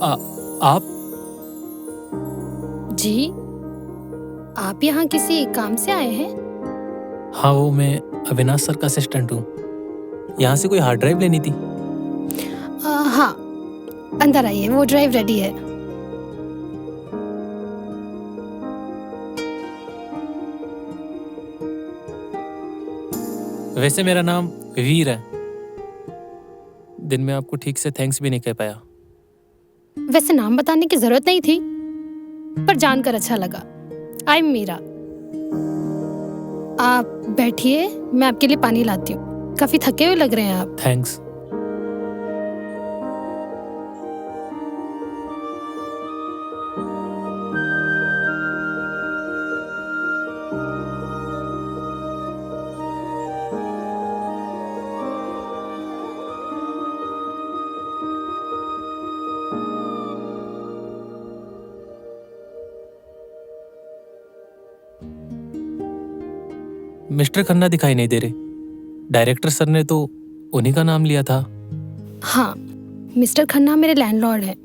आ, आप जी, आप यहाँ किसी काम से आए हैं? हाँ, वो मैं अविनाश सर का असिस्टेंट हूँ। यहाँ से कोई हार्ड ड्राइव लेनी थी। हाँ, अंदर आइए, वो ड्राइव रेडी है। वैसे मेरा नाम वीर है। दिन में आपको ठीक से थैंक्स भी नहीं कह पाया। वैसे नाम बताने की जरूरत नहीं थी, पर जानकर अच्छा लगा। I am Meera. आप बैठिए, मैं आपके लिए पानी लाती हूँ। काफी थके हुए लग रहे हैं आप। थैंक्स। मिस्टर खन्ना दिखाई नहीं दे रहे। डायरेक्टर सर ने तो उन्हीं का नाम लिया था। हाँ, मिस्टर खन्ना मेरे लैंडलॉर्ड हैं।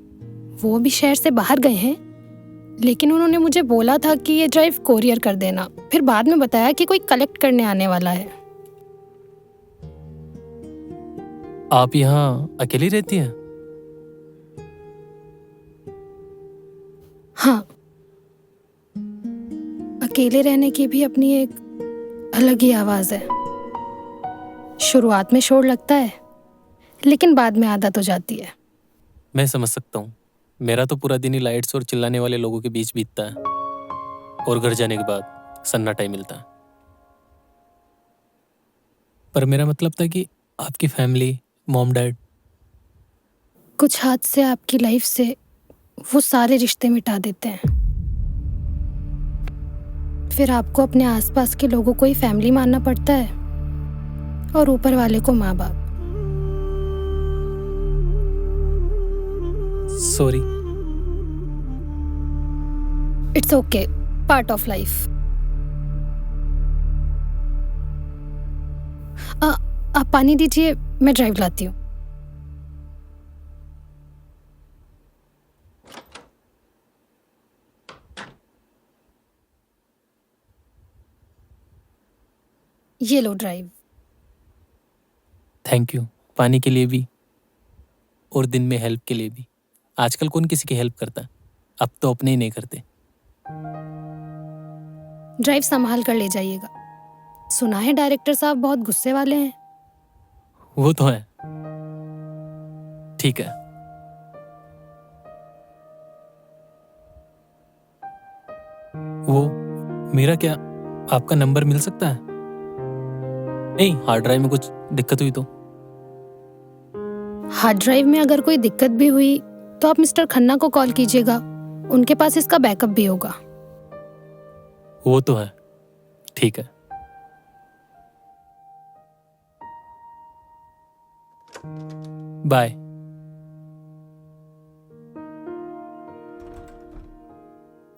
वो भी शहर से बाहर गए हैं, लेकिन उन्होंने मुझे बोला था कि ये ड्राइव कोरियर कर देना। फिर बाद में बताया कि कोई कलेक्ट करने आने वाला है। आप यहाँ अकेली रहती हैं? हाँ, अकेले रहने की भी अपनी एक अलग ही आवाज है। शुरुआत में शोर लगता है, लेकिन बाद में आदत हो जाती है। मैं समझ सकता हूँ। मेरा तो पूरा दिन ही लाइट्स और चिल्लाने वाले लोगों के बीच बीतता है, और घर जाने के बाद सन्नाटा ही मिलता है। पर मेरा मतलब था कि आपकी फैमिली, मॉम डैड। कुछ हादसे आपकी लाइफ से वो सारे रिश्ते मिटा देते हैं। फिर आपको अपने आसपास के लोगों को ही फैमिली मानना पड़ता है, और ऊपर वाले को माँ बाप। Sorry. It's okay, part of life. आप पानी दीजिए, मैं ड्राइव लाती हूँ। ये लो ड्राइव। थैंक यू, पानी के लिए भी और दिन में हेल्प के लिए भी। आजकल कौन किसी की हेल्प करता है? अब तो अपने ही नहीं करते। ड्राइव संभाल कर ले जाइएगा। सुना है डायरेक्टर साहब बहुत गुस्से वाले हैं। वो तो है। ठीक है। वो मेरा क्या आपका नंबर मिल सकता है? नहीं, हार्ड ड्राइव में कुछ दिक्कत हुई तो। हार्ड ड्राइव में अगर कोई दिक्कत भी हुई तो आप मिस्टर खन्ना को कॉल कीजिएगा। उनके पास इसका बैकअप भी होगा। वो तो है। ठीक है। Bye.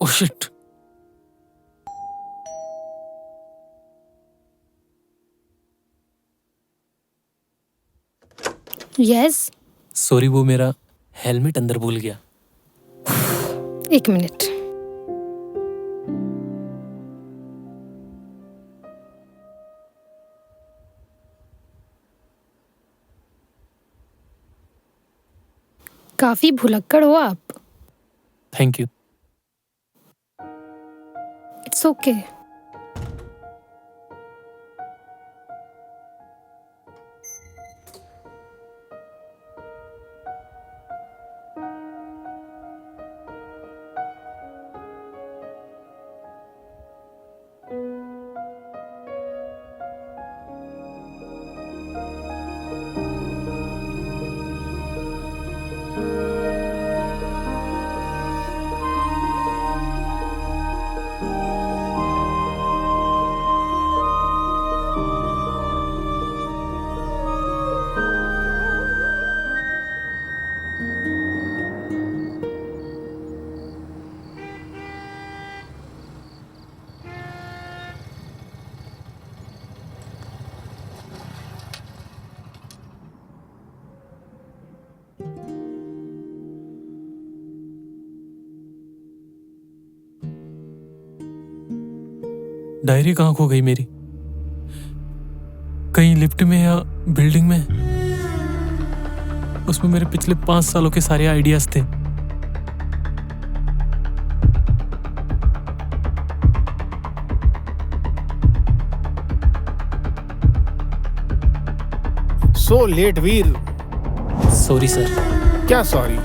Oh shit. Yes. Sorry, वो मेरा हेलमेट अंदर भूल गया। एक मिनट। काफी भुलक्कड़ हो आप। Thank you. It's okay. Diary कहाँ खो गई मेरी? कहीं लिफ्ट में या बिल्डिंग में? उसमें मेरे पिछले 5 सालों के सारे आइडियाज थे। So late Veer. Sorry sir. क्या सॉरी?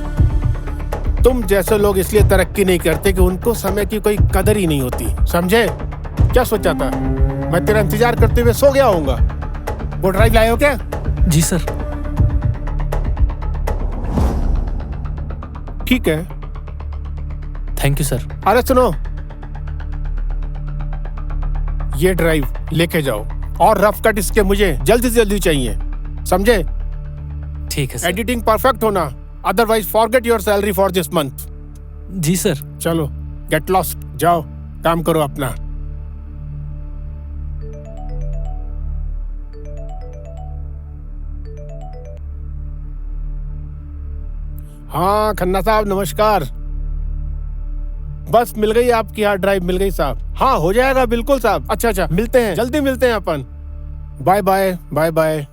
तुम जैसे लोग इसलिए तरक्की नहीं करते कि उनको समय की कोई कदर ही नहीं होती, समझे? क्या सोचा था मैं तेरा इंतजार करते हुए सो गया होऊंगा? वो ड्राइव लाए हो क्या? जी सर। ठीक है। Thank you sir. अरे सुनो, ये ड्राइव लेके जाओ और रफ कट इसके मुझे जल्दी से जल्दी चाहिए, समझे? ठीक है सर। एडिटिंग परफेक्ट होना, otherwise forget your salary for this month. जी सर। चलो गेट लॉस्ट, जाओ काम करो अपना। हाँ खन्ना साहब नमस्कार। बस मिल गई आपकी हार्ड ड्राइव, मिल गई साहब। हाँ हो जाएगा बिल्कुल साहब। अच्छा मिलते हैं, जल्दी मिलते हैं अपन। Bye bye bye bye.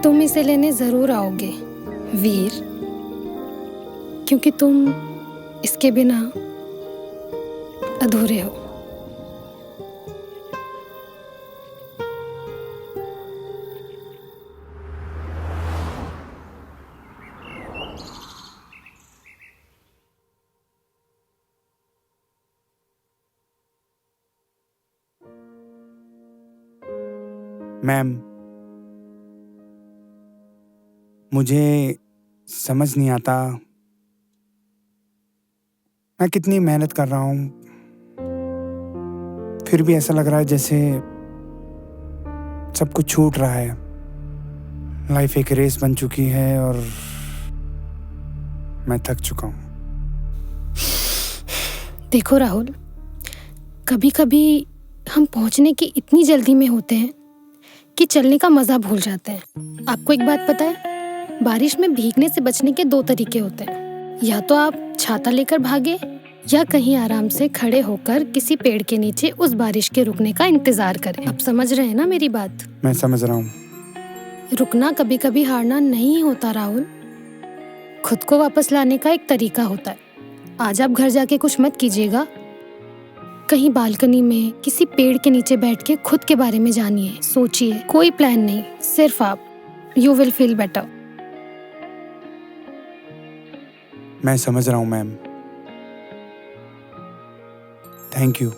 तुम इसे लेने जरूर आओगे वीर, क्योंकि तुम इसके बिना अधूरे हो। मैम, मुझे समझ नहीं आता मैं कितनी मेहनत कर रहा हूँ, फिर भी ऐसा लग रहा है जैसे सब कुछ छूट रहा है। लाइफ एक रेस बन चुकी है और मैं थक चुका हूँ। देखो राहुल, कभी कभी हम पहुंचने की इतनी जल्दी में होते हैं कि चलने का मजा भूल जाते हैं। आपको एक बात पता है, बारिश में भीगने से बचने के 2 तरीके होते हैं। या तो आप छाता लेकर भागे, या कहीं आराम से खड़े होकर किसी पेड़ के नीचे उस बारिश के रुकने का इंतजार करें। आप समझ रहे हैं ना मेरी बात? मैं समझ रहा हूँ। रुकना कभी कभी हारना नहीं होता राहुल, खुद को वापस लाने का एक तरीका होता है। आज आप घर जाके कुछ मत कीजिएगा, कहीं बालकनी में किसी पेड़ के नीचे बैठ के खुद के बारे में जानिए, सोचिए। कोई प्लान नहीं, सिर्फ आप। You will feel better. मैं समझ रहा हूँ मैम, थैंक यू।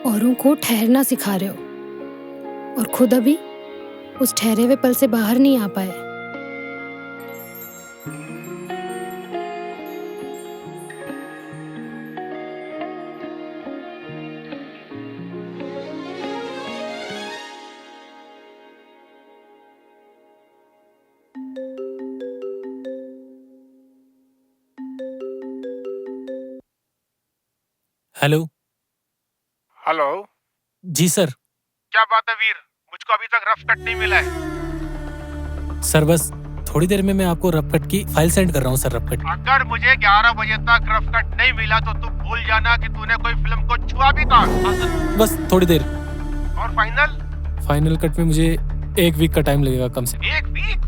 औरों को ठहरना सिखा रहे हो और खुद अभी उस ठहरे हुए पल से बाहर नहीं आ पाए। हेलो। हेलो। जी सर। क्या बात है वीर, मुझको अभी तक रफ कट नहीं मिला है। सर बस थोड़ी देर में मैं आपको रफ कट की फाइल सेंड कर रहा हूँ सर। रफ कट अगर मुझे 11 बजे तक रफ कट नहीं मिला तो तू भूल जाना कि तूने कोई फिल्म को छुआ भी था। हाँ सर, बस थोड़ी देर। और फाइनल कट में मुझे 1 वीक का टाइम लगेगा कम से। 1 वीक?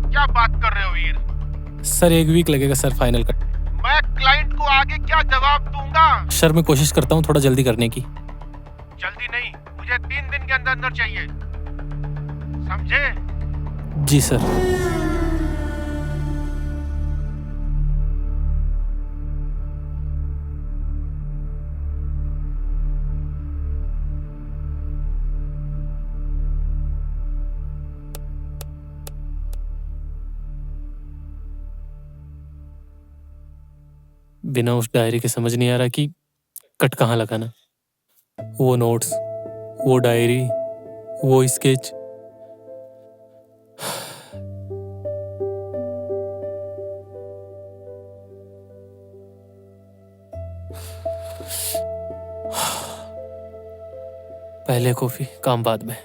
क्या बात कर रहे हो वीर? सर 1 वीक लगेगा सर फाइनल कट। मैं क्लाइंट को आगे क्या जवाब दूंगा? सर मैं कोशिश करता हूँ थोड़ा जल्दी करने की। जल्दी नहीं, मुझे 3 दिन के अंदर अंदर चाहिए, समझे? जी सर। बिना उस डायरी के समझ नहीं आ रहा कि कट कहाँ लगाना। वो नोट्स, वो डायरी, वो स्केच। पहले कॉफी, काम बाद में।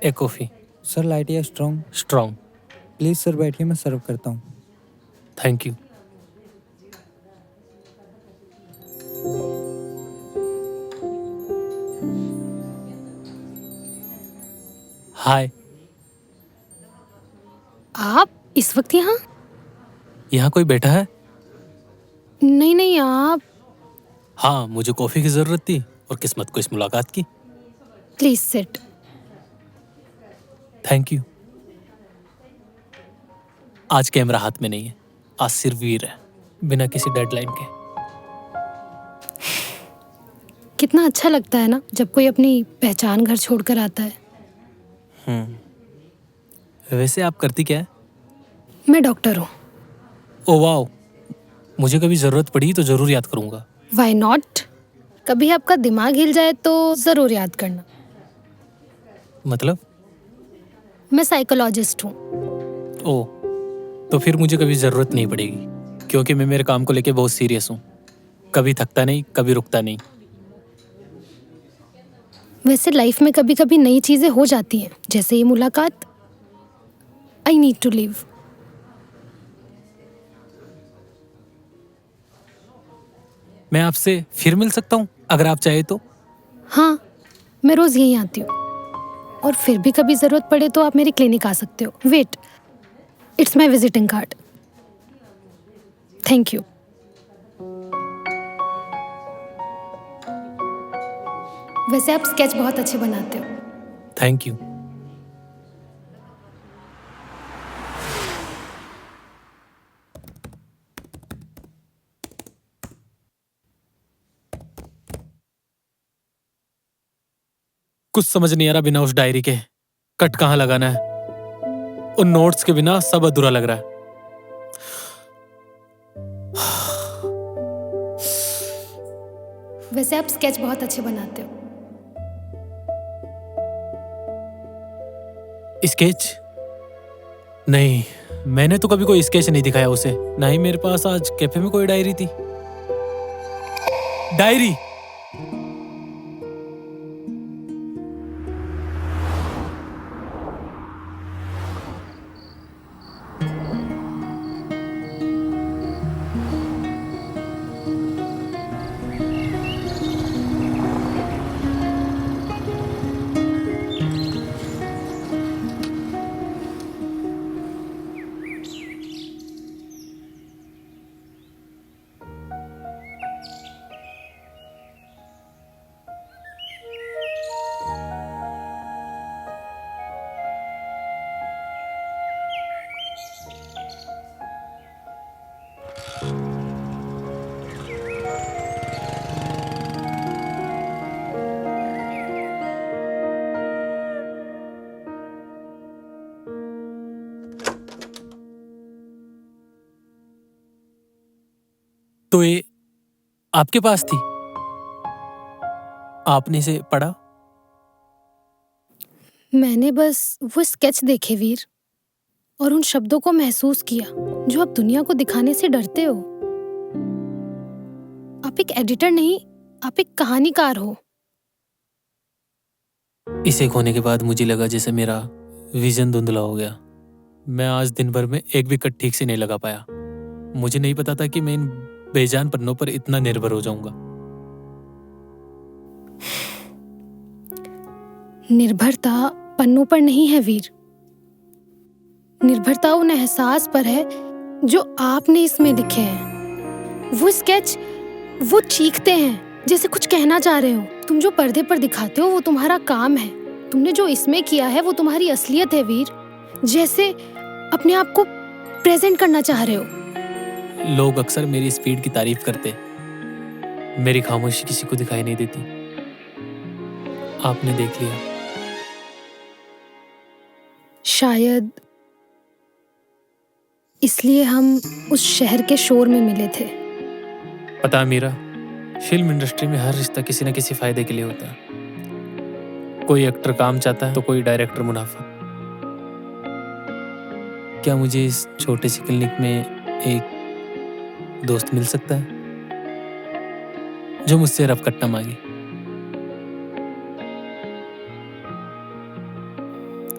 एक कॉफी। सर लाइट या स्ट्रॉन्ग? स्ट्रॉन्ग। प्लीज़ सर बैठिए, मैं सर्व करता हूँ। Thank you. हाय। आप इस वक्त यहाँ? यहाँ कोई बैठा है? नहीं नहीं, आप हाँ, मुझे कॉफी की जरूरत थी और किस्मत को इस मुलाकात की। Please sit. Thank you. आज कैमरा हाथ में नहीं है, आज सिर्फ वीर है, बिना किसी डेडलाइन के। कितना अच्छा लगता है ना जब कोई अपनी पहचान घर छोड़कर आता है। वैसे आप करती क्या है? मैं डॉक्टर हूँ। ओ वाओ, मुझे कभी जरूरत पड़ी तो जरूर याद करूंगा। Why not? कभी आपका दिमाग हिल जाए तो ज़रूर याद करना। मतलब? मैं साइकोलॉजिस्ट हूँ। ओ, तो फिर मुझे कभी जरूरत नहीं पड़ेगी, क्योंकि मैं मेरे काम को लेके बहुत सीरियस हूँ। कभी थकता नहीं, कभी रुकता नहीं। वैसे लाइफ में कभी कभी नई चीज़ें हो जाती हैं, जैसे ये मुलाकात। I need to leave. मैं आपसे फिर मिल सकता हूँ अगर आप चाहे तो? हाँ, मैं रोज़ यहीं आती हूँ, और फिर भी कभी ज़रूरत पड़े तो आप मेरी क्लिनिक आ सकते हो। Wait, it's my visiting card. Thank you. वैसे आप स्केच बहुत अच्छे बनाते हो। Thank you. कुछ समझ नहीं आ रहा बिना उस डायरी के कट कहाँ लगाना है। उन नोट्स के बिना सब अधूरा लग रहा है। वैसे आप स्केच बहुत अच्छे बनाते हो। स्केच? नहीं, मैंने तो कभी कोई स्केच नहीं दिखाया उसे। ना ही मेरे पास आज कैफे में कोई डायरी थी। डायरी! तो ये आपके पास थी? आपने इसे पढ़ा? मैंने बस वो स्केच देखे वीर, और उन शब्दों को महसूस किया जो आप दुनिया को दिखाने से डरते हो। आप एक एडिटर नहीं, आप एक कहानीकार हो। इसे खोने के बाद मुझे लगा जैसे मेरा विजन धुंधला हो गया। मैं आज दिन भर में एक भी कट ठीक से नहीं लगा पाया। मुझे नहीं पता था कि मैं इन बेजान पन्नों पर इतना निर्भर हो जाऊंगा। निर्भरता पन्नों पर नहीं है वीर, निर्भरता उन एहसास पर है जो आपने इसमें लिखे हैं। वो स्केच, वो चीखते हैं जैसे कुछ कहना चाह रहे हो। तुम जो पर्दे पर दिखाते हो वो तुम्हारा काम है, तुमने जो इसमें किया है वो तुम्हारी असलियत है वीर, जैसे अपने आप को प्रेजेंट करना चाह रहे हो। लोग अक्सर मेरी स्पीड की तारीफ करते, मेरी खामोशी किसी को दिखाई नहीं देती। आपने देख लिया। शायद इसलिए हम उस शहर के शोर में मिले थे। पता है मीरा, फिल्म इंडस्ट्री में हर रिश्ता किसी न किसी फायदे के लिए होता है। कोई एक्टर काम चाहता है तो कोई डायरेक्टर मुनाफा। क्या मुझे इस छोटे से क्लिनिक में एक दोस्त मिल सकता है जो मुझसे रफकट न मांगे?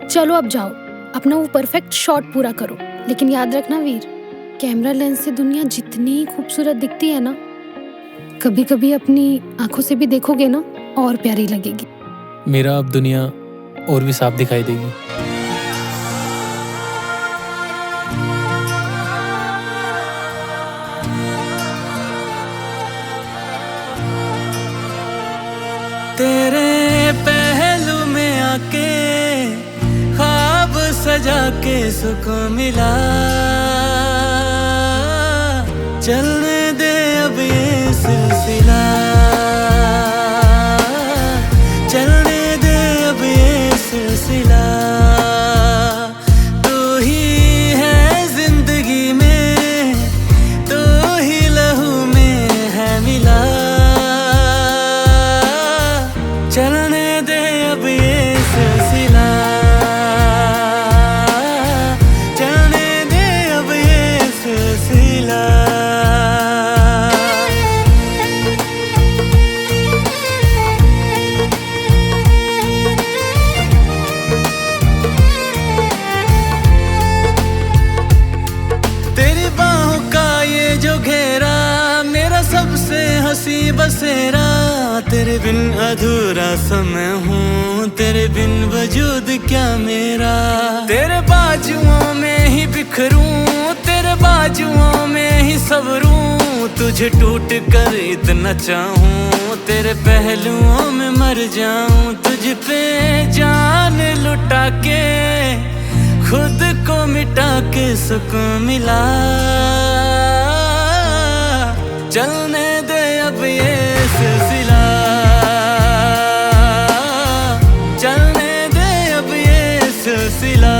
चलो अब जाओ, अपना वो परफेक्ट शॉट पूरा करो। लेकिन याद रखना वीर, कैमरा लेंस से दुनिया जितनी खूबसूरत दिखती है ना, कभी कभी अपनी आंखों से भी देखोगे ना और प्यारी लगेगी। मेरा अब दुनिया और भी साफ दिखाई देगी। तेरे पहलू में आके ख्वाब सजा के सुकून मिला। चलने दे अब ये सिलसिला, चलने दे अब ये सिलसिला। तू ही है जिंदगी में, तू ही लहू में है मिला। चलने दे अब ये सिलसिला, चलने दे अब ये सिलसिला। तेरी बाहों का ये जो घेरा मेरा सबसे हंसी बसेरा। तेरे बिन अधूरा समय हूँ, तेरे बिन वजूद क्या मेरा। तेरे बाजुओं में ही बिखरूं, तेरे बाजुओं में ही सबरूं। तुझे टूट कर इतना चाहूं, तेरे पहलुओं में मर जाऊं। तुझ पे जान लुटा के खुद को मिटा के सुकून मिला। चलने दे अब ये सिलसिला, चलने दे अब ये सिलसिला।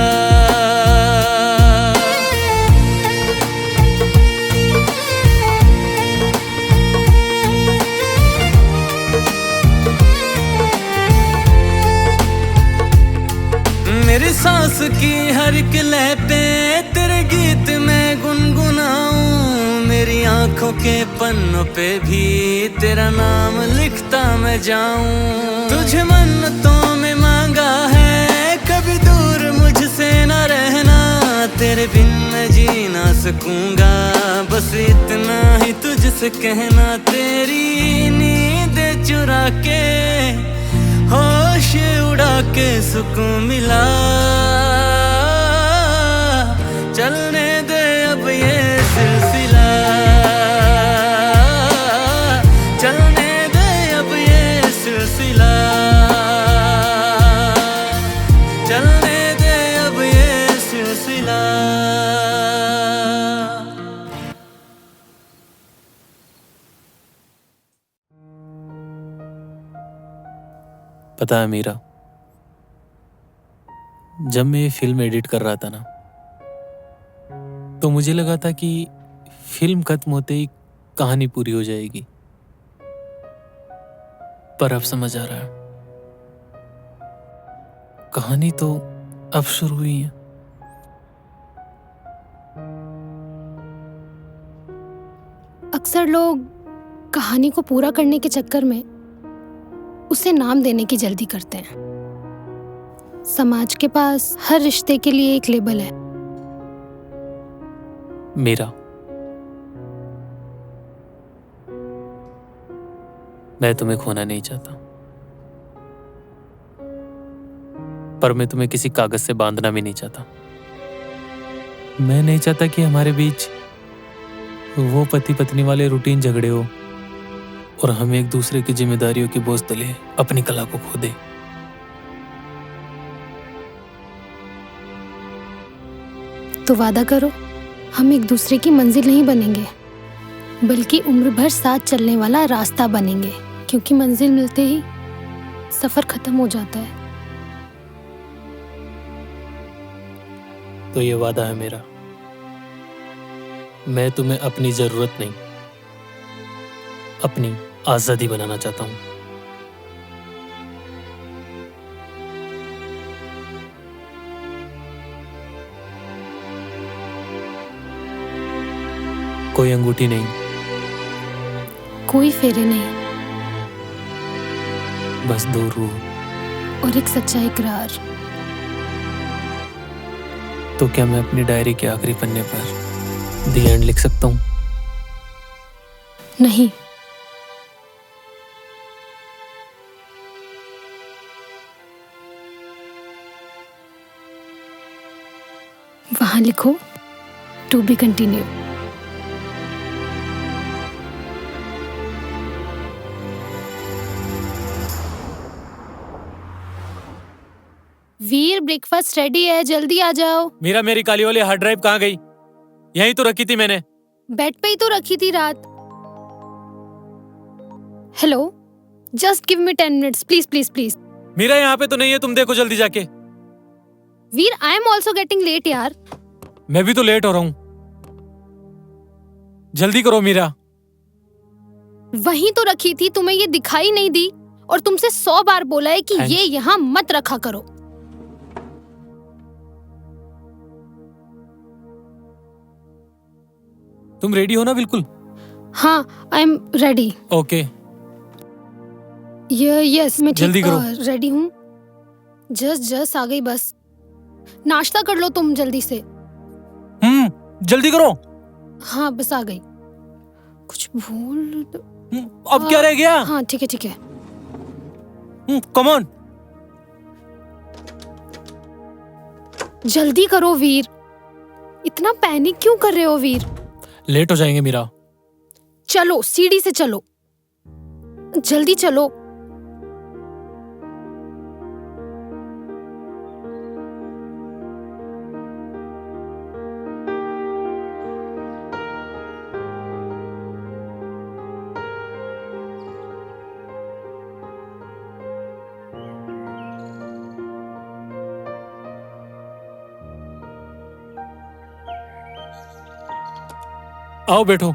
मेरी सांस की हर एक लय पे तेरे गीत मैं गुनगुनाऊं। मेरी आंखों के पन्नों पे भी तेरा नाम लिखता मैं जाऊं। तुझे मन्नतों में मांगा है कभी दूर मुझसे न रहना। तेरे बिन मैं जी ना सकूंगा, बस इतना ही तुझसे कहना। तेरी नींद चुरा के होश उड़ा के सुकून मिला। चलने दे अब ये सिलसिला, चलने दे अब ये सिलसिला, चलने दे अब ये सिलसिला। पता है मीरा, जब मैं ये फिल्म एडिट कर रहा था ना, तो मुझे लगा था कि फिल्म खत्म होते ही कहानी पूरी हो जाएगी। पर अब समझ आ रहा है, कहानी तो अब शुरू हुई है। अक्सर लोग कहानी को पूरा करने के चक्कर में उसे नाम देने की जल्दी करते हैं। समाज के पास हर रिश्ते के लिए एक लेबल है। मीरा, मैं तुम्हें खोना नहीं चाहता। पर मैं तुम्हें किसी कागज से बांधना भी नहीं चाहता। मैं नहीं चाहता कि हमारे बीच वो पति पत्नी वाले रूटीन झगड़े हो और हम एक दूसरे की जिम्मेदारियों के बोझ तले अपनी कला को खो दे। तो वादा करो, हम एक दूसरे की मंजिल नहीं बनेंगे, बल्कि उम्र भर साथ चलने वाला रास्ता बनेंगे, क्योंकि मंजिल मिलते ही सफर खत्म हो जाता है। तो ये वादा है मेरा। मैं तुम्हें अपनी जरूरत नहीं, अपनी आजादी बनाना चाहता हूं। कोई अंगूठी नहीं, कोई फेरे नहीं, बस दो रूह। और एक सच्चा इकरार। तो क्या मैं अपनी डायरी के आखिरी पन्ने पर द एंड लिख सकता हूं? नहीं, वहां लिखो to be continue. Veer, breakfast ready है, जल्दी आ जाओ। मीरा, मेरी काली वाली हार्ड ड्राइव कहाँ गई? यहीं तो रखी थी मैंने। बेड पे ही तो रखी थी रात। Hello, just give me 10 minutes please please please. Meera यहाँ पे तो नहीं है, तुम देखो जल्दी जाके। Veer, I am also getting late यार। मैं भी तो लेट हो रहा हूँ, जल्दी करो मीरा। वहीं तो रखी थी, तुम्हें ये दिखाई नहीं दी? और तुमसे 100 बार बोला है कि ये यहाँ मत रखा करो। तुम रेडी हो ना बिल्कुल? हाँ, I am ready. Okay, yes, मैं जल्दी ठीक करो। रेडी हूँ। जस्ट आ गई बस। नाश्ता कर लो तुम जल्दी से। जल्दी करो। हाँ, बस आ गई। कुछ भूल तो... अब क्या रह गया? हाँ, ठीक है ठीक है। कम ऑन, जल्दी करो वीर। इतना पैनिक क्यों कर रहे हो वीर? लेट हो जाएंगे मीरा। चलो, सीढ़ी से चलो, जल्दी चलो। आओ बैठो।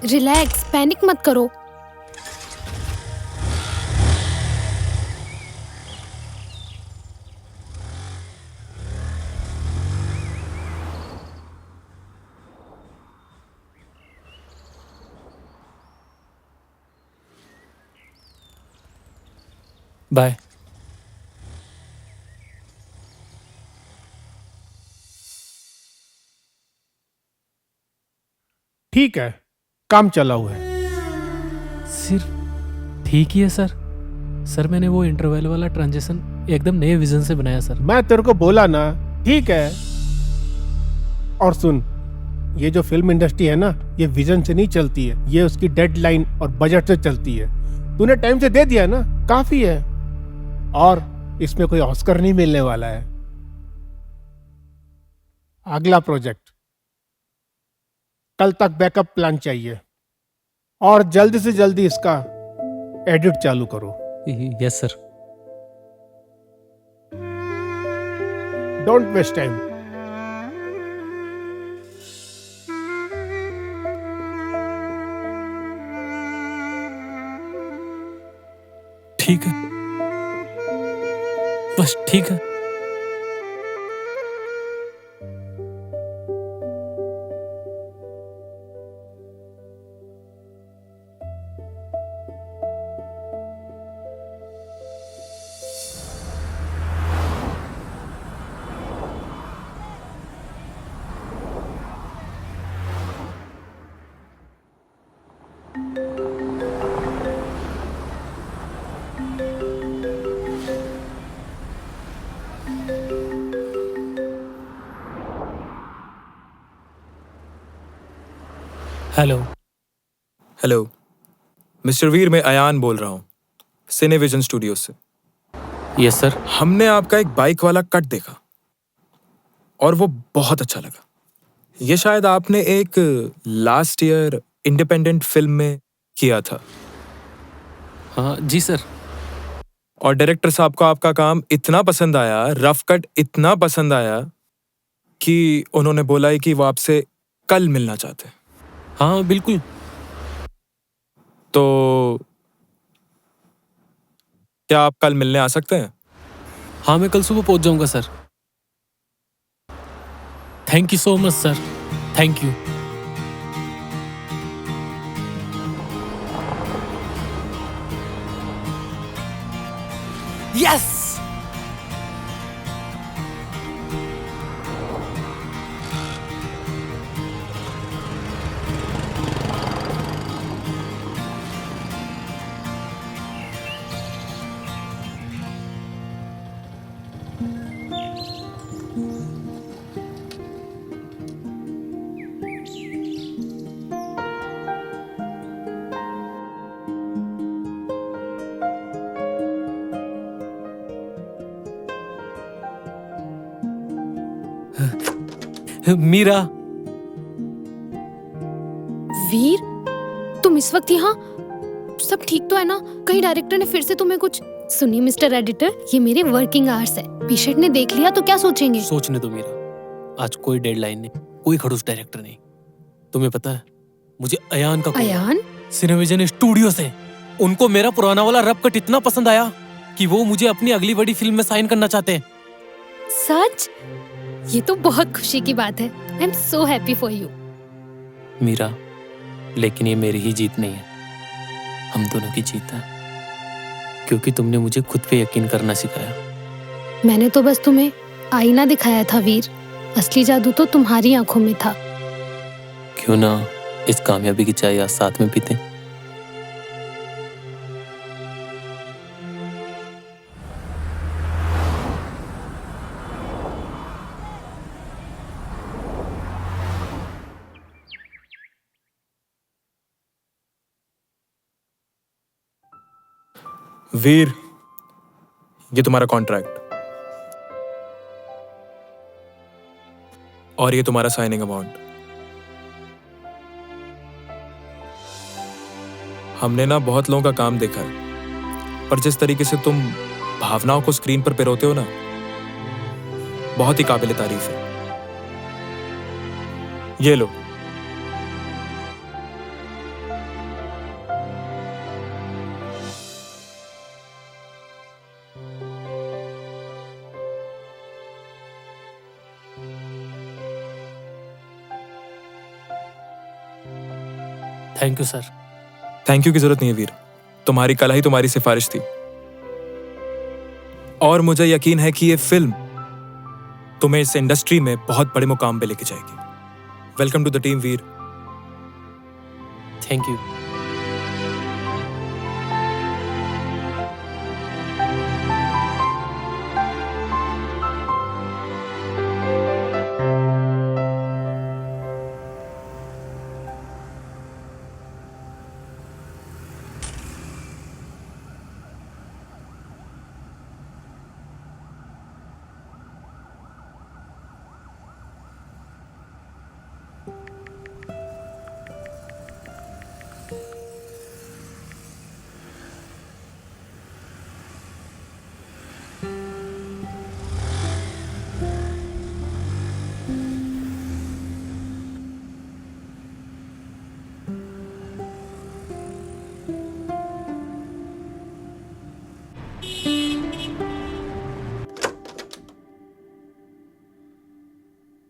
रिलैक्स, पैनिक मत करो। बाय। ठीक है, काम चला हुआ है। सिर्फ ठीक ही है सर। सर, मैंने वो इंटरवल वाला ट्रांजिशन एकदम नए विजन से बनाया सर। मैं तेरे को बोला ना, ठीक है। और सुन, ये जो फिल्म इंडस्ट्री है ना, ये विजन से नहीं चलती है, ये उसकी डेडलाइन और बजट से चलती है। तूने टाइम से दे दिया ना, काफी है। और इसमें कोई ऑस्कर नहीं मिलने वाला है। अगला प्रोजेक्ट कल तक बैकअप प्लान चाहिए, और जल्दी से जल्दी इसका एडिट चालू करो। Yes sir. Don't waste time. ठीक है, बस ठीक है। हेलो। हेलो मिस्टर वीर, मैं अयान बोल रहा हूँ सिनेविजन स्टूडियो से। Yes sir. हमने आपका एक बाइक वाला कट देखा और वो बहुत अच्छा लगा। ये शायद आपने एक लास्ट ईयर इंडिपेंडेंट फिल्म में किया था हाँ जी सर। और डायरेक्टर साहब को आपका काम इतना पसंद आया, रफ कट इतना पसंद आया कि उन्होंने बोला है कि वो आपसे कल मिलना चाहते हैं। हाँ बिल्कुल। तो क्या आप कल मिलने आ सकते हैं? हाँ मैं कल सुबह पहुंच जाऊंगा sir. Thank you so much sir. Thank you. Yes. Meera. Veer, तुम इस वक्त यहाँ? सब ठीक तो है ना? कहीं डायरेक्टर ने फिर से तुम्हें कुछ? सुनिए मिस्टर एडिटर, ये मेरे वर्किंग आवर्स है। पेशेंट ने देख लिया तो क्या सोचेंगे? सोचने दो मीरा, आज कोई डेडलाइन नहीं, कोई खड़ूस डायरेक्टर नहीं। तुम्हें पता है मुझे अयान का अयान? सिनेविजन स्टूडियो से उनको मेरा पुराना वाला रफ कट इतना पसंद आया कि वो मुझे अपनी अगली बड़ी फिल्म में साइन करना चाहते हैं। सच? ये तो बहुत खुशी की बात है। I am so happy for you. Meera, लेकिन ये मेरी ही जीत नहीं है, हम दोनों की जीत है, क्योंकि तुमने मुझे खुद पे यकीन करना सिखाया। मैंने तो बस तुम्हें आईना दिखाया था वीर, असली जादू तो तुम्हारी आंखों में था। क्यों ना इस कामयाबी की चाय आज साथ में पीते? वीर, ये तुम्हारा कॉन्ट्रैक्ट और ये तुम्हारा साइनिंग अमाउंट। हमने ना बहुत लोगों का काम देखा है, पर जिस तरीके से तुम भावनाओं को स्क्रीन पर पिरोते हो ना, बहुत ही काबिल तारीफ है। ये लो। Thank you sir. Thank you की जरूरत नहीं है वीर, तुम्हारी कला ही तुम्हारी सिफारिश थी और मुझे यकीन है कि ये फिल्म तुम्हें इस इंडस्ट्री में बहुत बड़े मुकाम पे लेके जाएगी। Welcome to the team Veer. Thank you.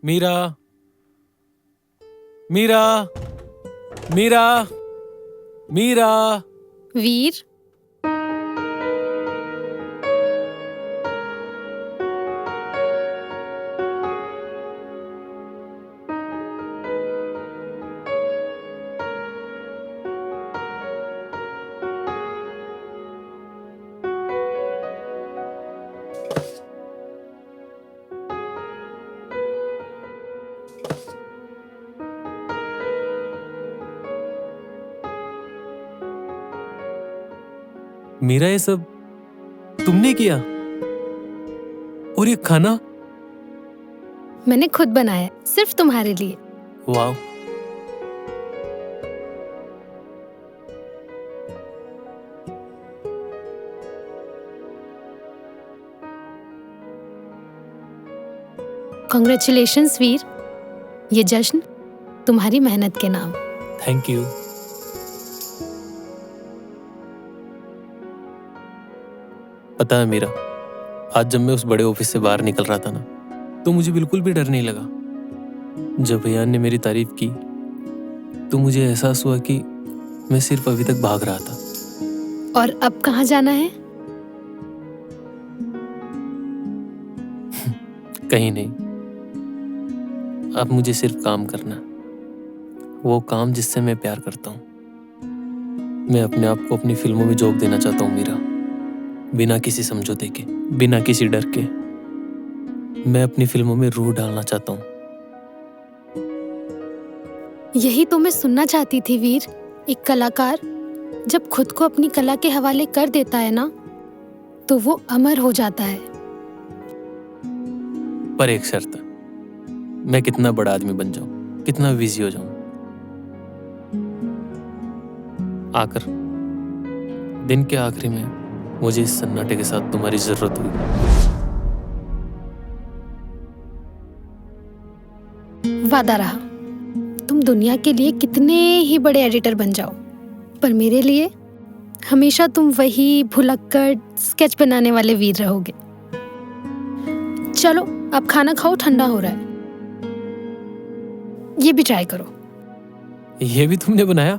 Meera, Meera, Meera, Meera. Veer, Meera, ये सब तुमने किया? और ये खाना? मैंने खुद बनाया है, सिर्फ तुम्हारे लिए। वाह। कांग्रेचुलेशंस वीर, ये जश्न तुम्हारी मेहनत के नाम। Thank you. पता है मीरा, आज जब मैं उस बड़े ऑफिस से बाहर निकल रहा था ना, तो मुझे बिल्कुल भी डर नहीं लगा। जब भैया ने मेरी तारीफ की तो मुझे एहसास हुआ कि मैं सिर्फ अभी तक भाग रहा था। और अब कहाँ जाना है? कहीं नहीं, अब मुझे सिर्फ काम करना है, वो काम जिससे मैं प्यार करता हूँ। मैं अपने आप को अपनी फिल्मों में झोंक देना चाहता हूँ मीरा, बिना किसी समझौते के, बिना किसी डर के। मैं अपनी फिल्मों में रूह डालना चाहता हूँ। यही तो मैं सुनना चाहती थी वीर। एक कलाकार जब खुद को अपनी कला के हवाले कर देता है ना, तो वो अमर हो जाता है। पर एक शर्त, मैं कितना बड़ा आदमी बन जाऊं, कितना बिजी हो जाऊं, आकर दिन के आखिरी में मुझे इस सन्नाटे के साथ तुम्हारी जरूरत होगी। वादा रहा, तुम दुनिया के लिए कितने ही बड़े एडिटर बन जाओ, पर मेरे लिए हमेशा तुम वही भुलक्कड़ स्केच बनाने वाले वीर रहोगे। चलो अब खाना खाओ, ठंडा हो रहा है। ये भी ट्राई करो। ये भी तुमने बनाया?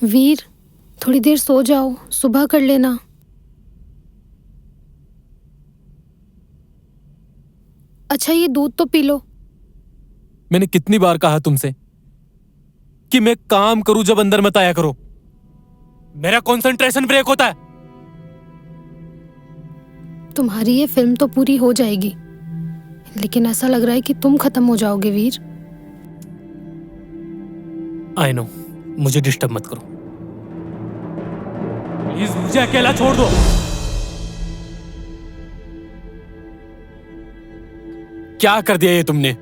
वीर, थोड़ी देर सो जाओ, सुबह कर लेना। अच्छा, ये दूध तो पी लो। मैंने कितनी बार कहा तुमसे कि मैं काम करूं जब अंदर मत आया करो। मेरा कंसंट्रेशन ब्रेक होता है। तुम्हारी ये फिल्म तो पूरी हो जाएगी, लेकिन ऐसा लग रहा है कि तुम खत्म हो जाओगे वीर। आई नो, मुझे डिस्टर्ब मत करो प्लीज, मुझे अकेला छोड़ दो। क्या कर दिया ये तुमने?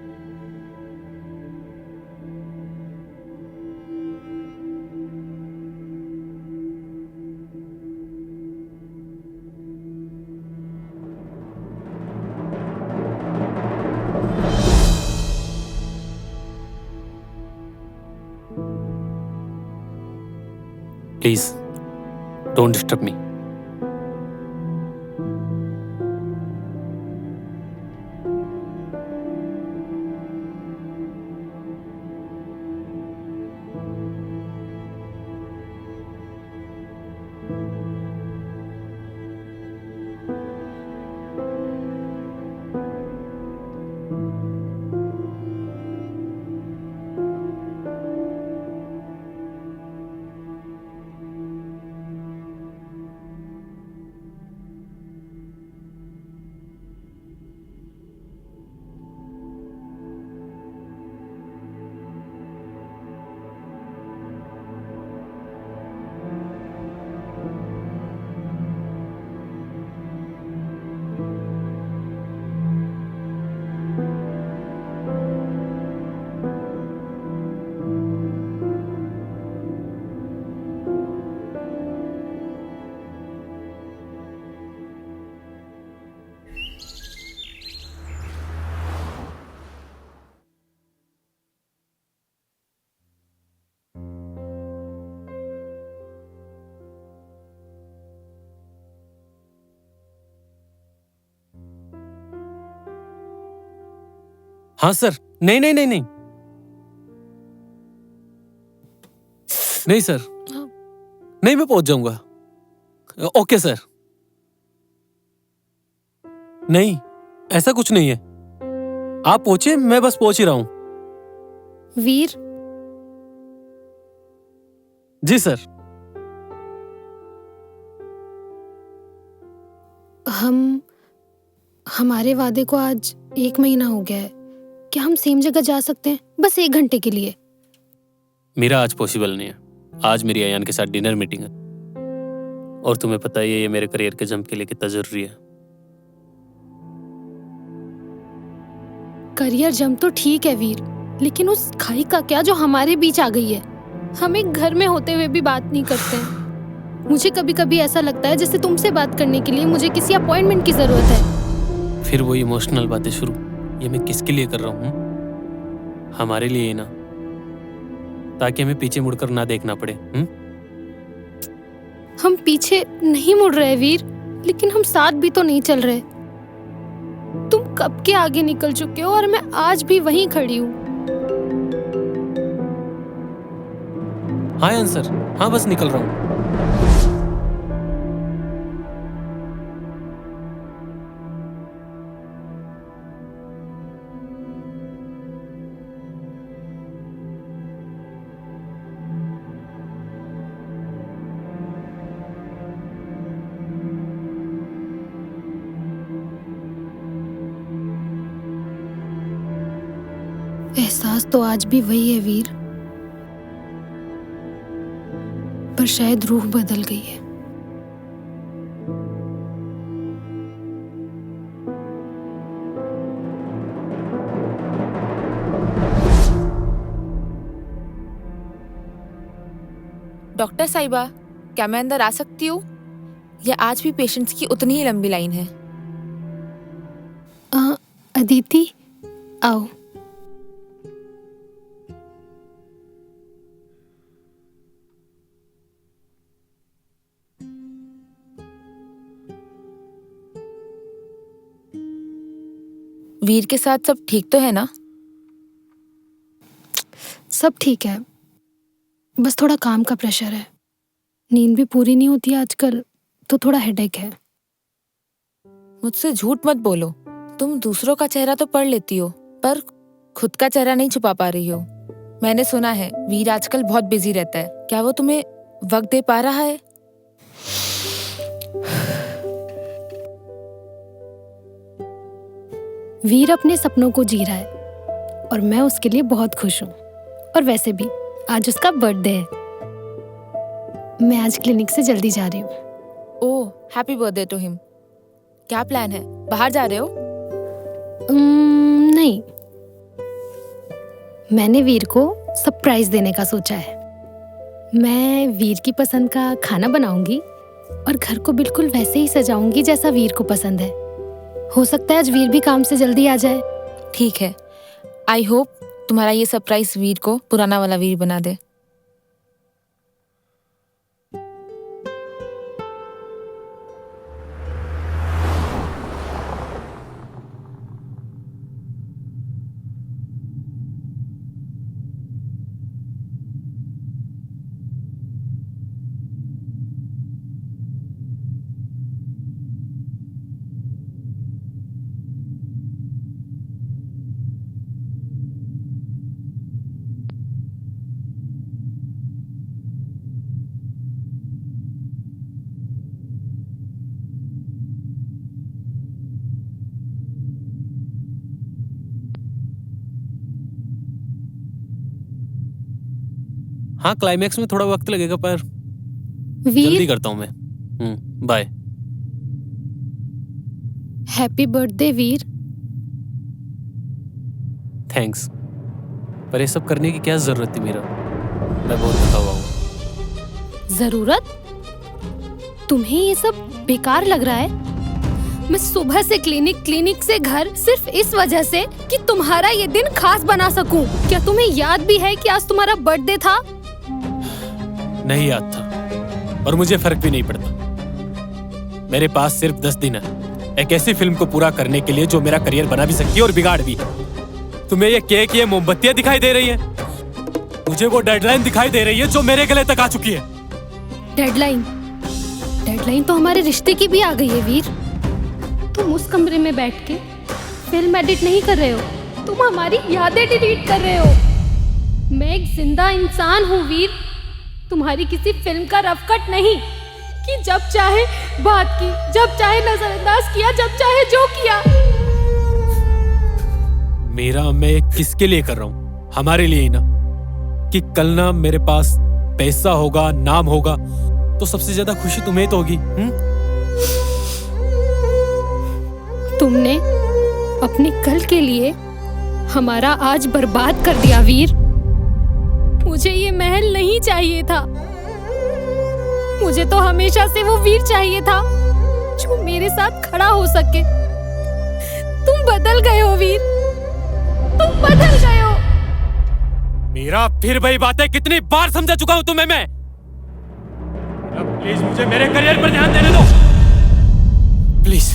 Please don't disturb me. हाँ सर। नहीं नहीं नहीं नहीं नहीं सर, नहीं, मैं पहुंच जाऊंगा। Okay sir. नहीं, ऐसा कुछ नहीं है। आप पहुंचे, मैं बस पहुंच ही रहा हूं। वीर, जी सर। हमारे वादे को आज 1 महीना हो गया है। क्या हम सेम जगह जा सकते हैं, बस 1 घंटे के लिए? मेरा आज पॉसिबल नहीं है। आज मेरी अयान के साथ डिनर मीटिंग है, और तुम्हें पता ही है ये मेरे करियर के जंप के लिए कितना जरूरी है। करियर जंप तो ठीक है वीर, लेकिन उस खाई का क्या जो हमारे बीच आ गई है? हम एक घर में होते हुए भी बात नहीं करते हैं। मुझे कभी कभी ऐसा लगता है जैसे तुमसे बात करने के लिए मुझे किसी अपॉइंटमेंट की जरूरत है। फिर वो इमोशनल बातें शुरू। ये मैं किसके लिए कर रहा हूँ? हमारे लिए ही ना, ताकि हमें पीछे मुड़कर ना देखना पड़े। हम पीछे नहीं मुड़ रहे वीर, लेकिन हम साथ भी तो नहीं चल रहे। तुम कब के आगे निकल चुके हो और मैं आज भी वहीं खड़ी हूँ। हाँ आंसर, हाँ बस निकल रहा हूँ। एहसास तो आज भी वही है वीर, पर शायद रूह बदल गई है। डॉक्टर साहिबा, क्या मैं अंदर आ सकती हूँ? या आज भी पेशेंट्स की उतनी ही लंबी लाइन है? अदिति, आओ। वीर के साथ सब ठीक तो है ना? सब ठीक है, बस थोड़ा काम का प्रेशर है। नींद भी पूरी नहीं होती आजकल, तो थोड़ा हेडेक है। मुझसे झूठ मत बोलो। तुम दूसरों का चेहरा तो पढ़ लेती हो, पर खुद का चेहरा नहीं छुपा पा रही हो। मैंने सुना है वीर आजकल बहुत बिजी रहता है। क्या वो तुम्हें वक्त दे पा रहा है? वीर अपने सपनों को जी रहा है और मैं उसके लिए बहुत खुश हूँ। और वैसे भी आज उसका बर्थडे है। मैं आज क्लिनिक से जल्दी जा रही हूँ। ओह, हैप्पी बर्थडे टू हिम। क्या प्लान है? बाहर जा रहे हो? नहीं, मैंने वीर को सरप्राइज देने का सोचा है। मैं वीर की पसंद का खाना बनाऊंगी और घर को बिल्कुल वैसे ही सजाऊंगी जैसा वीर को पसंद है। हो सकता है आज वीर भी काम से जल्दी आ जाए। ठीक है। आई होप तुम्हारा ये सरप्राइज वीर को पुराना वाला वीर बना दे। हाँ, क्लाइमैक्स में थोड़ा वक्त लगेगा, पर वीर, जल्दी करता हूँ मैं। बाय। हैप्पी बर्थडे वीर। थैंक्स, पर ये सब करने की क्या जरूरत थी? मेरा मैं बहुत थका हुआ हूँ। जरूरत? तुम्हें ये सब बेकार लग रहा है? मैं सुबह से क्लिनिक से घर, सिर्फ इस वजह से कि तुम्हारा ये दिन खास बना सकूं। क्या तुम्हें याद भी है कि आज तुम्हारा बर्थडे था? नहीं याद था, और मुझे फर्क भी नहीं पड़ता। मेरे पास सिर्फ 10 दिन है एक ऐसी फिल्म को पूरा करने के लिए जो मेरा करियर बना भी सकती है और बिगाड़ भी। तुम्हें ये केक, ये मोमबत्तियां दिखाई दे रही है? मुझे वो डेडलाइन दिखाई दे रही है जो मेरे गले तक आ चुकी है। डेडलाइन? डेडलाइन तो हमारे रिश्ते की भी आ गई है वीर। तुम उस कमरे में बैठ के फिल्म एडिट नहीं कर रहे हो, तुम हमारी यादें डिलीट कर रहे हो। मैं एक जिंदा इंसान हूँ वीर, तुम्हारी किसी फिल्म का रफ कट नहीं कि जब चाहे बात की, जब चाहे नजरअंदाज किया, जब चाहे जो किया। मेरा मैं किसके लिए कर रहा हूँ? हमारे लिए ही ना, कि कल ना मेरे पास पैसा होगा, नाम होगा, तो सबसे ज्यादा खुशी तुम्हें तो होगी। तुमने अपने कल के लिए हमारा आज बर्बाद कर दिया वीर। मुझे ये महल नहीं चाहिए था, मुझे तो हमेशा से वो वीर चाहिए था जो मेरे साथ खड़ा हो सके। तुम बदल गए हो वीर, तुम बदल गए हो। मेरा फिर वही बात है, कितनी बार समझा चुका हूं तुम्हें मैं। अब प्लीज मुझे मेरे करियर पर ध्यान देने दो, प्लीज।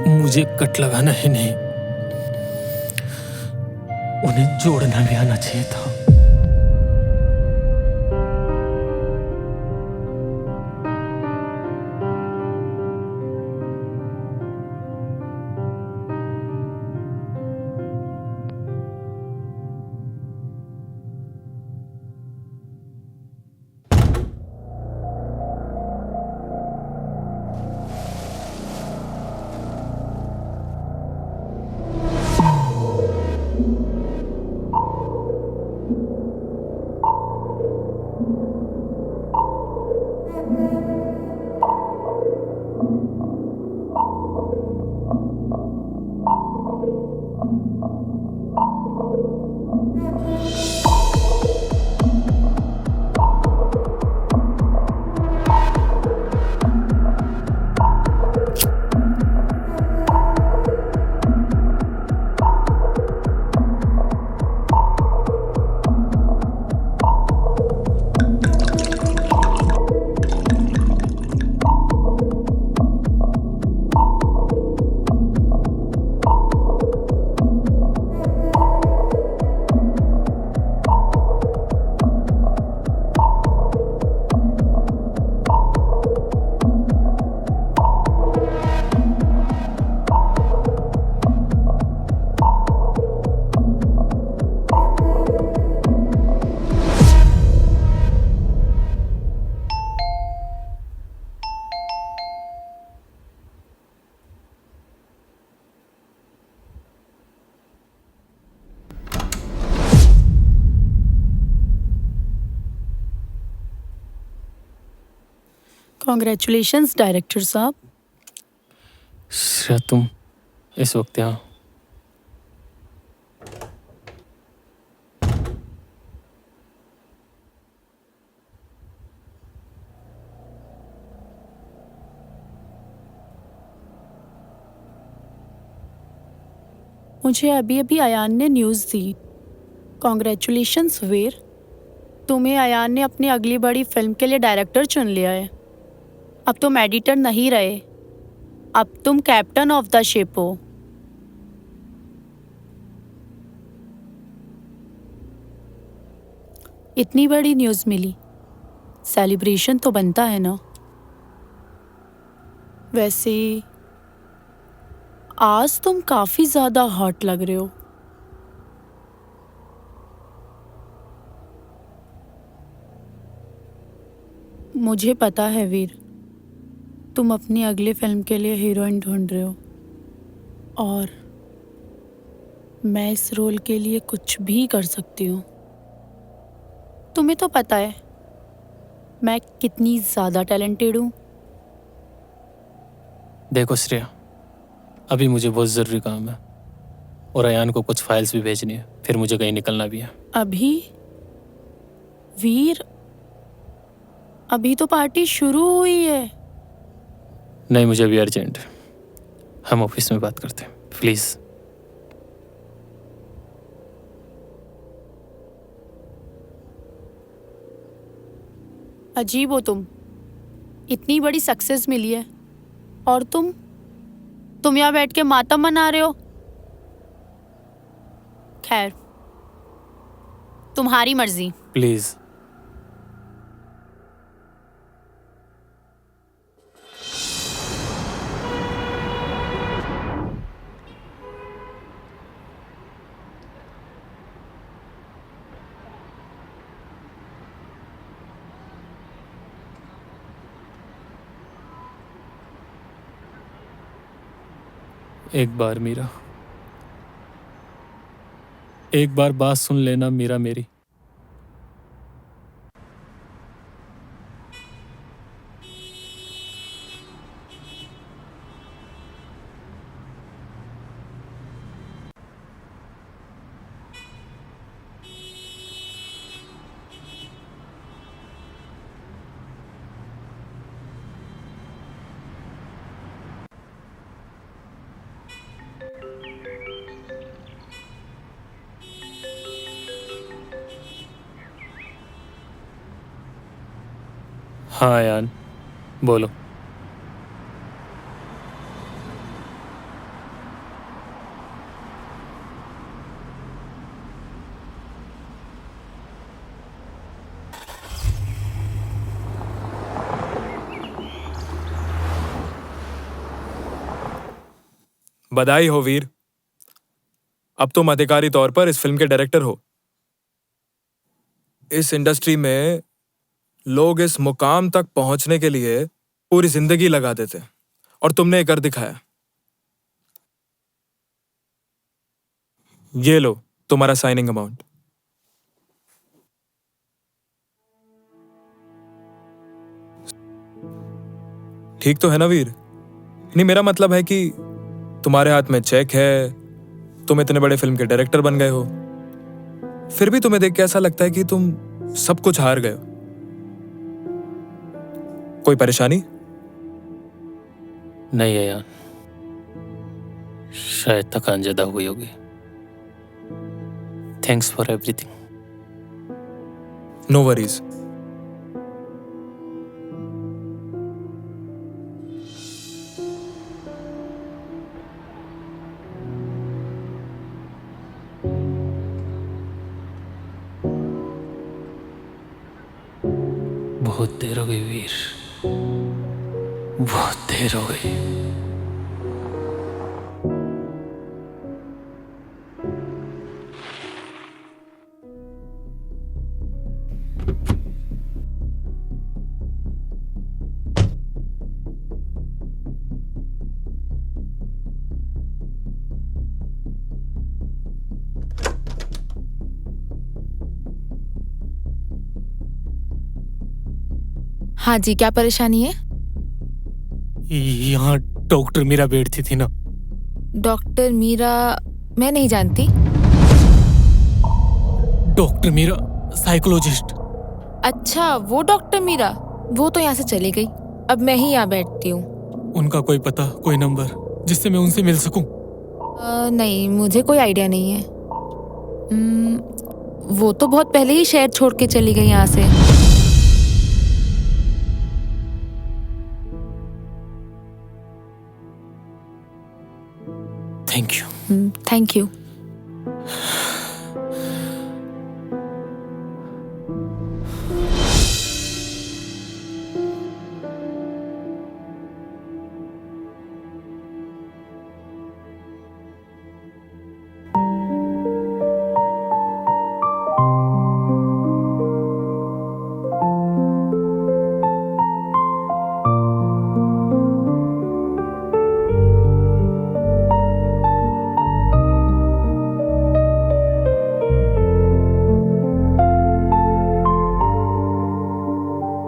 मुझे कट लगाना ही नहीं, उन्हें जोड़ना भी आना चाहिए था। कॉन्ग्रेचुलेशंस डायरेक्टर साहब। श्रेया, तुम इस वक्त यहाँ? मुझे अभी अभी अयान ने न्यूज़ दी। कॉन्ग्रेचुलेशंस वीर, तुम्हें अयान ने अपनी अगली बड़ी फिल्म के लिए डायरेक्टर चुन लिया है। अब तुम एडिटर नहीं रहे, अब तुम कैप्टन ऑफ द शिप हो। इतनी बड़ी न्यूज़ मिली, सेलिब्रेशन तो बनता है ना। वैसे आज तुम काफी ज्यादा हॉट लग रहे हो। मुझे पता है वीर, तुम अपनी अगली फिल्म के लिए हीरोइन ढूंढ रहे हो और मैं इस रोल के लिए कुछ भी कर सकती हूँ। तुम्हें तो पता है मैं कितनी ज़्यादा टैलेंटेड हूँ। देखो श्रेया, अभी मुझे बहुत ज़रूरी काम है और अयान को कुछ फाइल्स भी भेजनी है, फिर मुझे कहीं निकलना भी है। अभी वीर, अभी तो पार्टी शुरू हुई है। नहीं, मुझे अभी अर्जेंट है, हम ऑफिस में बात करते हैं प्लीज़। अजीब हो तुम, इतनी बड़ी सक्सेस मिली है और तुम यहाँ बैठ के मातम मना रहे हो। खैर, तुम्हारी मर्जी। प्लीज़। एक बार मीरा, एक बार बात सुन लेना मीरा मेरी। हाँ यान, बोलो। बधाई हो वीर, अब तुम अधिकारी तौर पर इस फिल्म के डायरेक्टर हो। इस इंडस्ट्री में लोग इस मुकाम तक पहुंचने के लिए पूरी जिंदगी लगा देते और तुमने ये कर दिखाया। ये लो तुम्हारा साइनिंग अमाउंट। ठीक तो है ना वीर? नहीं, मेरा मतलब है कि तुम्हारे हाथ में चेक है, तुम इतने बड़े फिल्म के डायरेक्टर बन गए हो, फिर भी तुम्हें देख के ऐसा लगता है कि तुम सब कुछ हार गए हो। कोई परेशानी? नहीं है यार, शायद थकान ज्यादा हुई होगी। Thanks for everything. No worries. बहुत देर हो गई वीर, बहुत देर हो गई। हाँ जी, क्या परेशानी है? यहाँ डॉक्टर मीरा बैठती थी ना। डॉक्टर मीरा? मैं नहीं जानती। Doctor Meera psychologist. अच्छा, वो डॉक्टर मीरा, वो तो यहाँ से चली गई। अब मैं ही यहाँ बैठती हूँ। उनका कोई पता, कोई नंबर जिससे मैं उनसे मिल सकूं? नहीं, मुझे कोई आइडिया नहीं है। वो तो बहुत पहले ही शहर छोड़ के चली गई यहाँ से। Thank you. Thank you.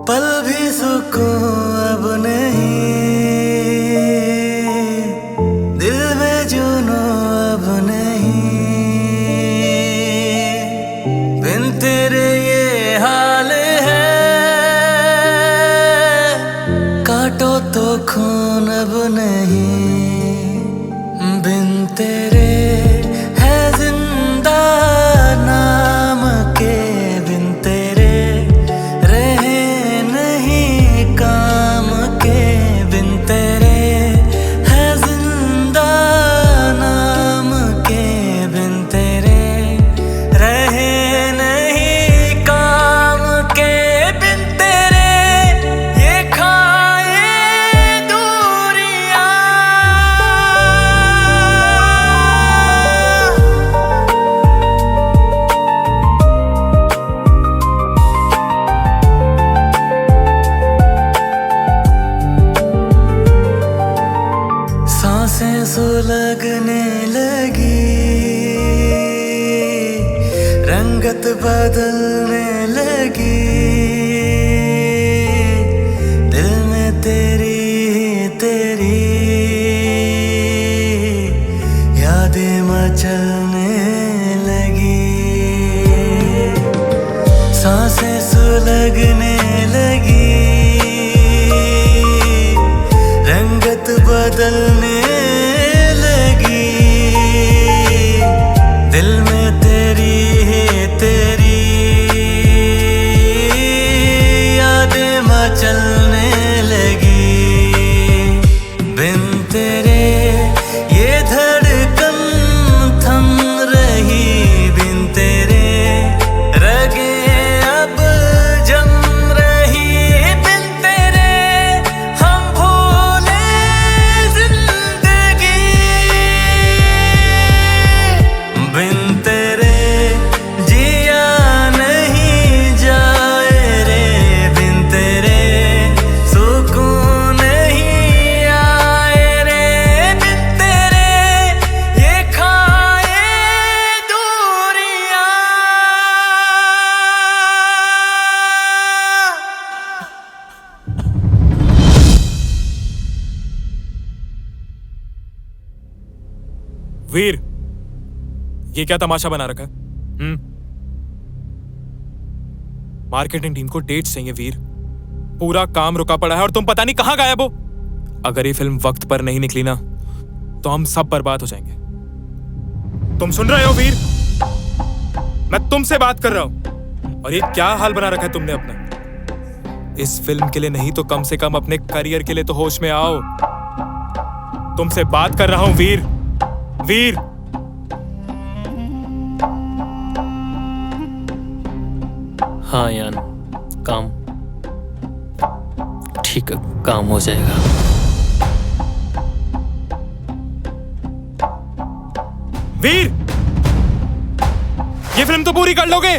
पल भी सुकून अब नहीं, दिल में जुनून अब नहीं, बिन तेरे ये हाल है, काटो तो खून अब नहीं, बिन तेरे है जिंदा नाम के, बिन तेरे रहे नहीं काम के, बिन तेरे है जिंदा नाम के, बिन तेरे रहे नहीं काम के, बिन तेरे ये खाए दूरियां। सांसें सुलगने लगी, रंगत बदलने लगी, दिल में तेरी तेरी यादें मचलने लगी, सांसें सुलगने लगी, रंगत बदलने लगी, दिल में तेरी तेरी यादें मचलने लगी, बिन तेरे ये धड़कन थम रही, बिन तेरे रगे अब जम रही, बिन तेरे हम भूले जिंदगी, बिन तेरे जिया नहीं जाए रे, बिन तेरे सुकून नहीं आए रे, बिन तेरे ये खाए दूरियां। वीर, ये क्या तमाशा बना रखा है? मार्केटिंग टीम को डेट्स चाहिए वीर, पूरा काम रुका पड़ा है और तुम पता नहीं कहां गायब हो। अगर ये फिल्म वक्त पर नहीं निकली ना तो हम सब बर्बाद हो जाएंगे। तुम सुन रहे हो वीर? मैं तुमसे बात कर रहा हूं। और ये क्या हाल बना रखा है तुमने अपना? इस फिल्म के लिए नहीं तो कम से कम अपने करियर के लिए तो होश में आओ। तुमसे बात कर रहा हूं वीर। वीर, हाँ यान, काम ठीक है, काम हो जाएगा। वीर, ये फिल्म तो पूरी कर लोगे?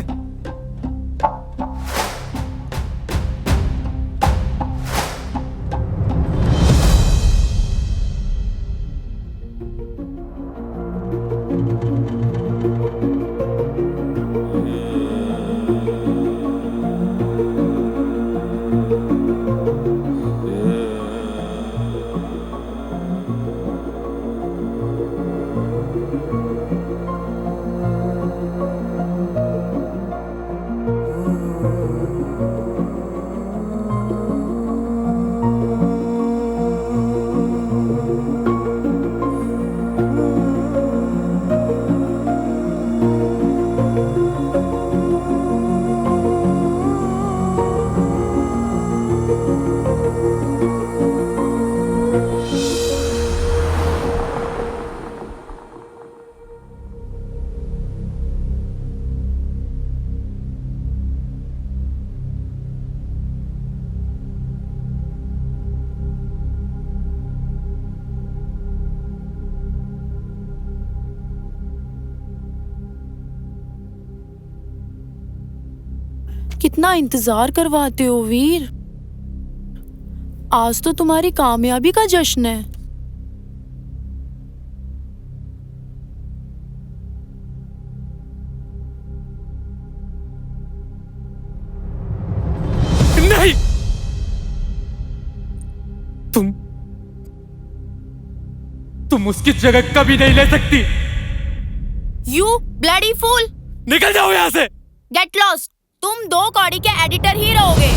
इतना इंतजार करवाते हो वीर? आज तो तुम्हारी कामयाबी का जश्न है। नहीं, तुम उसकी जगह कभी नहीं ले सकती। यू ब्लडी फूल, निकल जाओ यहाँ से। Get lost. तुम 2 कौड़ी के एडिटर ही रहोगे।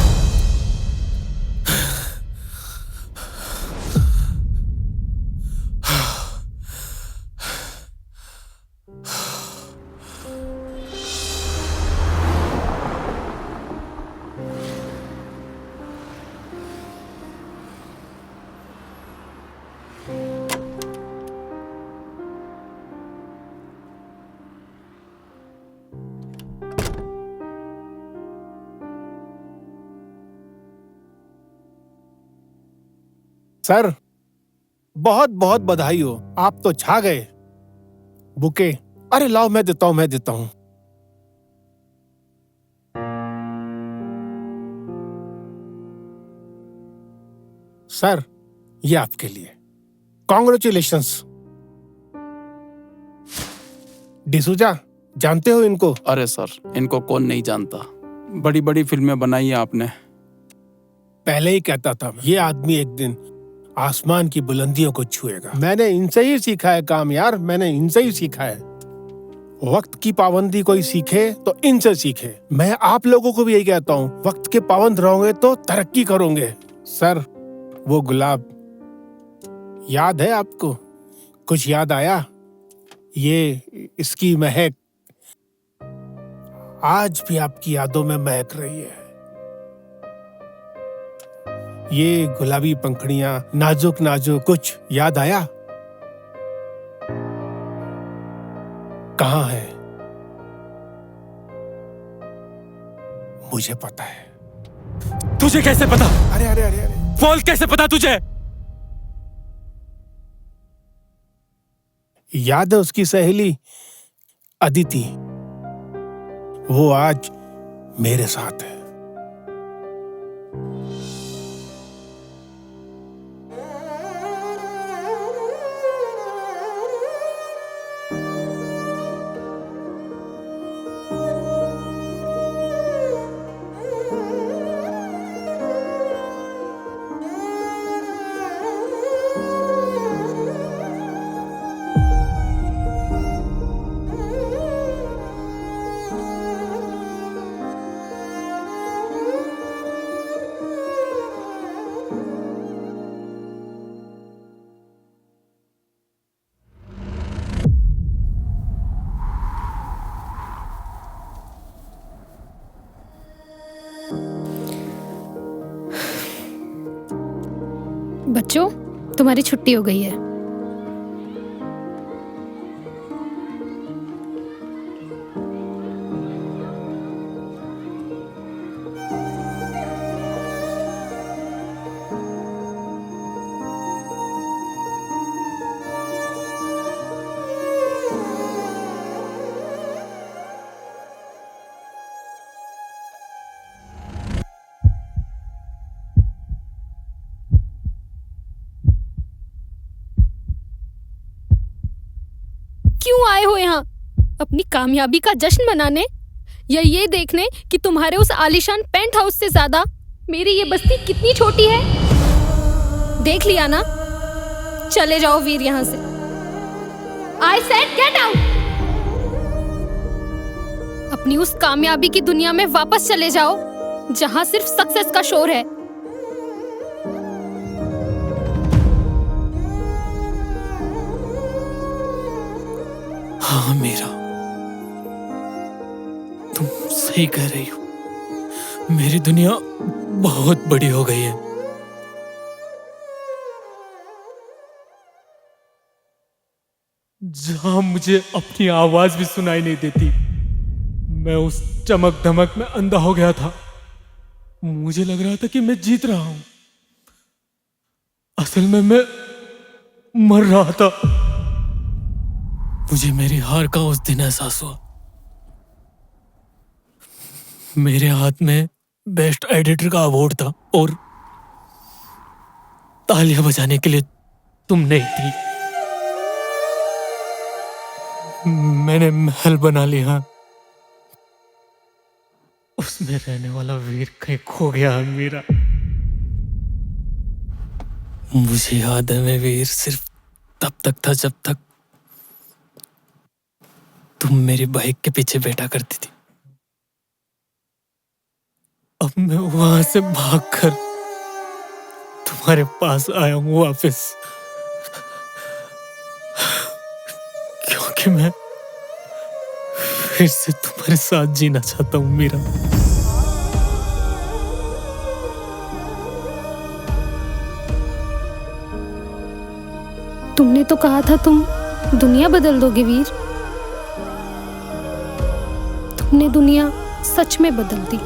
सर, बहुत बहुत बधाई हो, आप तो छा गए। बुके, अरे लाओ, मैं देता हूं। सर, ये आपके लिए। कॉन्ग्रेचुलेशंस। डिसूजा, जानते हो इनको? अरे सर, इनको कौन नहीं जानता, बड़ी बड़ी फिल्में बनाई है आपने। पहले ही कहता था ये आदमी एक दिन आसमान की बुलंदियों को छुएगा। मैंने इनसे ही सीखा है काम यार, मैंने इनसे ही सीखा है। वक्त की पाबंदी कोई सीखे तो इनसे सीखे। मैं आप लोगों को भी यही कहता हूँ, वक्त के पाबंद रहोगे तो तरक्की करोगे। सर, वो गुलाब याद है आपको? कुछ याद आया? ये इसकी महक आज भी आपकी यादों में महक रही है। ये गुलाबी पंखुड़ियां, नाजुक नाजुक, कुछ याद आया? कहाँ है? मुझे पता है। तुझे कैसे पता? अरे अरे अरे अरे, बोल, कैसे पता तुझे? याद है उसकी सहेली अदिति? वो आज मेरे साथ है। बच्चों, तुम्हारी छुट्टी हो गई है। क्यों आए हो यहाँ? अपनी कामयाबी का जश्न मनाने या ये देखने कि तुम्हारे उस आलीशान पेंट हाउस से ज्यादा मेरी ये बस्ती कितनी छोटी है? देख लिया ना? चले जाओ वीर यहाँ से। I said get out! अपनी उस कामयाबी की दुनिया में वापस चले जाओ जहाँ सिर्फ सक्सेस का शोर है। हाँ मीरा, तुम सही कह रही हो। मेरी दुनिया बहुत बड़ी हो गई है। जहां मुझे अपनी आवाज भी सुनाई नहीं देती, मैं उस चमक धमक में अंधा हो गया था। मुझे लग रहा था कि मैं जीत रहा हूं, असल में मैं मर रहा था। मुझे मेरी हार का उस दिन एहसास हुआ। मेरे हाथ में बेस्ट एडिटर का अवार्ड था और तालियां बजाने के लिए तुम नहीं थी। मैंने महल बना लिया, उसमें रहने वाला वीर कहीं खो गया मेरा। मुझे याद है मैं वीर सिर्फ तब तक था जब तक तुम मेरी बाइक के पीछे बैठा करती थी। अब मैं वहां से भागकर तुम्हारे पास आया हूं वापस, क्योंकि मैं फिर से तुम्हारे साथ जीना चाहता हूं मीरा। तुमने तो कहा था तुम दुनिया बदल दोगे वीर। तुमने दुनिया सच में बदल दी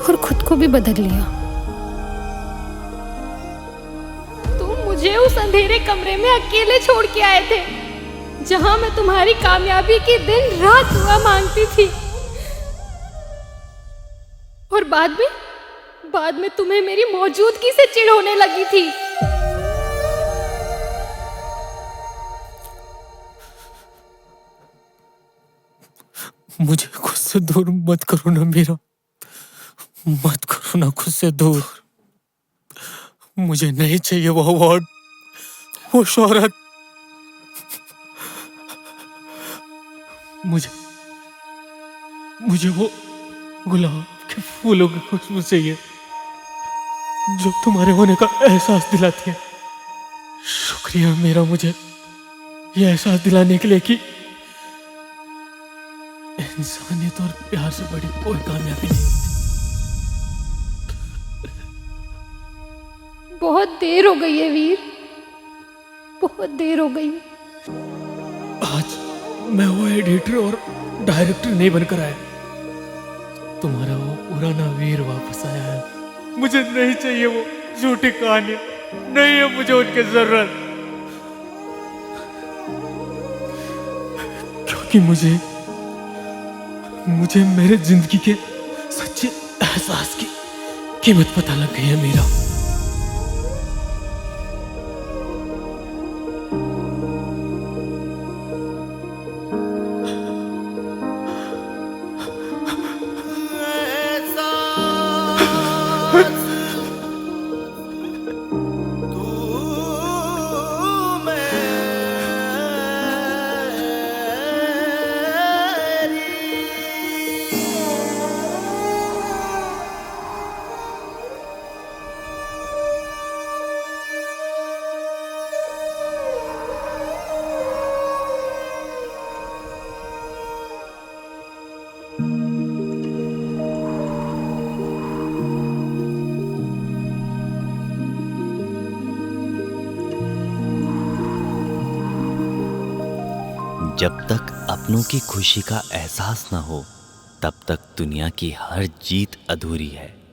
और खुद को भी बदल लिया। तुम मुझे उस अंधेरे कमरे में अकेले छोड़ के आए थे, जहां मैं तुम्हारी कामयाबी की दिन रात दुआ मांगती थी। और बाद में तुम्हें मेरी मौजूदगी से चिढ़ होने लगी थी। मुझे खुद से दूर मत करो ना मीरा, मत करो ना खुद से दूर। मुझे नहीं चाहिए वो अवार्ड, वो शोहरत। मुझे वो गुलाब के फूलों की खुशबू चाहिए जो तुम्हारे होने का एहसास दिलाती है। शुक्रिया मेरा मुझे ये एहसास दिलाने के लिए कि इंसानियत और प्यार से बड़ी कोई कामयाबी नहीं होती। बहुत देर हो गई है वीर, बहुत देर हो गई। आज मैं वो एडिटर और डायरेक्टर नहीं बनकर आया, तुम्हारा वो पुराना वीर वापस आया है। मुझे नहीं चाहिए वो झूठी कहानियां, नहीं है मुझे उनकी जरूरत, क्योंकि मुझे मेरे जिंदगी के सच्चे एहसास की कीमत पता लग गई है मीरा। जब तक अपनों की खुशी का एहसास न हो, तब तक दुनिया की हर जीत अधूरी है।